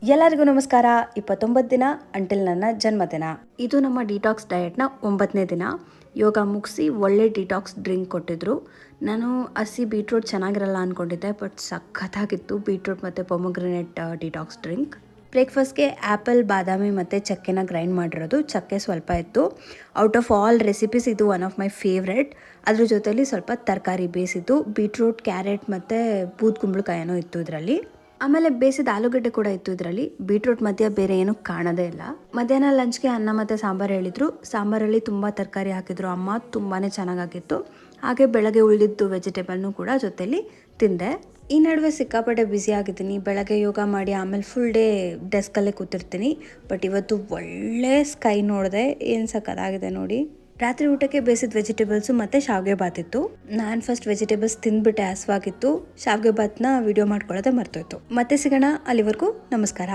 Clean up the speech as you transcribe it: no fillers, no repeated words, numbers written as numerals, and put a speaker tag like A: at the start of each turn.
A: ಎಲ್ಲರಿಗೂ ನಮಸ್ಕಾರ. 29 ದಿನ ಅಂಟಿಲ್ ನನ್ನ ಜನ್ಮದಿನ. ಇದು ನಮ್ಮ ಡಿಟಾಕ್ಸ್ ಡಯಟ್ನ 9ನೇ ದಿನ. ಯೋಗ ಮುಗಿಸಿ ಒಳ್ಳೆ ಡಿಟಾಕ್ಸ್ ಡ್ರಿಂಕ್ ಕೊಟ್ಟಿದ್ರು. ನಾನು ಹಸಿ ಬೀಟ್ರೂಟ್ ಚೆನ್ನಾಗಿರಲ್ಲ ಅಂದ್ಕೊಂಡಿದ್ದೆ, ಬಟ್ ಸಖತ್ತಾಗಿತ್ತು ಬೀಟ್ರೂಟ್ ಮತ್ತು ಪೊಮೊಗ್ರನೇಟ್ ಡಿಟಾಕ್ಸ್ ಡ್ರಿಂಕ್. ಬ್ರೇಕ್ಫಾಸ್ಟ್ಗೆ ಆ್ಯಪಲ್, ಬಾದಾಮಿ ಮತ್ತು ಚಕ್ಕೆನ ಗ್ರೈಂಡ್ ಮಾಡಿರೋದು. ಚಕ್ಕೆ ಸ್ವಲ್ಪ ಇತ್ತು. ಔಟ್ ಆಫ್ ಆಲ್ ರೆಸಿಪೀಸ್ ಇದು ಒನ್ ಆಫ್ ಮೈ ಫೇವ್ರೆಟ್. ಅದ್ರ ಜೊತೆಲಿ ಸ್ವಲ್ಪ ತರಕಾರಿ ಬೇಯಿಸಿದ್ದು, ಬೀಟ್ರೂಟ್, ಕ್ಯಾರೆಟ್ ಮತ್ತು ಬೂದ್ಕುಂಬಳಕಾಯಿನೂ ಇತ್ತು ಇದರಲ್ಲಿ. ಆಮೇಲೆ ಬೇಯಿಸಿದ ಆಲೂಗಡ್ಡೆ ಕೂಡ ಇತ್ತು ಇದರಲ್ಲಿ. ಬೀಟ್ರೂಟ್ ಮಧ್ಯ ಬೇರೆ ಏನೂ ಕಾಣೋದೇ ಇಲ್ಲ. ಮಧ್ಯಾಹ್ನ ಲಂಚ್ಗೆ ಅನ್ನ ಮತ್ತು ಸಾಂಬಾರು ಹೇಳಿದರು. ಸಾಂಬಾರಲ್ಲಿ ತುಂಬ ತರಕಾರಿ ಹಾಕಿದ್ರು ಅಮ್ಮ, ತುಂಬಾ ಚೆನ್ನಾಗಾಗಿತ್ತು. ಹಾಗೆ ಬೆಳಗ್ಗೆ ಉಳಿದಿದ್ದು ವೆಜಿಟೇಬಲ್ನೂ ಕೂಡ ಜೊತೆಲಿ ತಿಂದೆ. ಈ ನಡುವೆ ಸಿಕ್ಕಾಪಟ್ಟೆ ಬ್ಯುಸಿ ಆಗಿದ್ದೀನಿ. ಬೆಳಗ್ಗೆ ಯೋಗ ಮಾಡಿ ಆಮೇಲೆ ಫುಲ್ ಡೇ ಡೆಸ್ಕಲ್ಲೇ ಕೂತಿರ್ತೀನಿ. ಬಟ್ ಇವತ್ತು ಒಳ್ಳೆ ಸ್ಕೈ ನೋಡಿದೆ, ಏನು ಸಕ್ಕತ್ತಾಗಿದೆ ನೋಡಿ. ರಾತ್ರಿ ಊಟಕ್ಕೆ ಬೇಯಿಸಿದ ವೆಜಿಟೇಬಲ್ಸು ಮತ್ತು ಶಾವಿಗೆ ಬಾತಿತ್ತು. ನಾನು ಫಸ್ಟ್ ವೆಜಿಟೇಬಲ್ಸ್ ತಿಂದ್ಬಿಟ್ಟೆ, ಹಸ್ವಾಗಿತ್ತು. ಶಾವಿಗೆ ಬಾತ್ನ ವಿಡಿಯೋ ಮಾಡ್ಕೊಳ್ಳೋದೇ ಮರ್ತೋಯ್ತು. ಮತ್ತೆ ಸಿಗೋಣ, ಅಲ್ಲಿವರೆಗೂ ನಮಸ್ಕಾರ.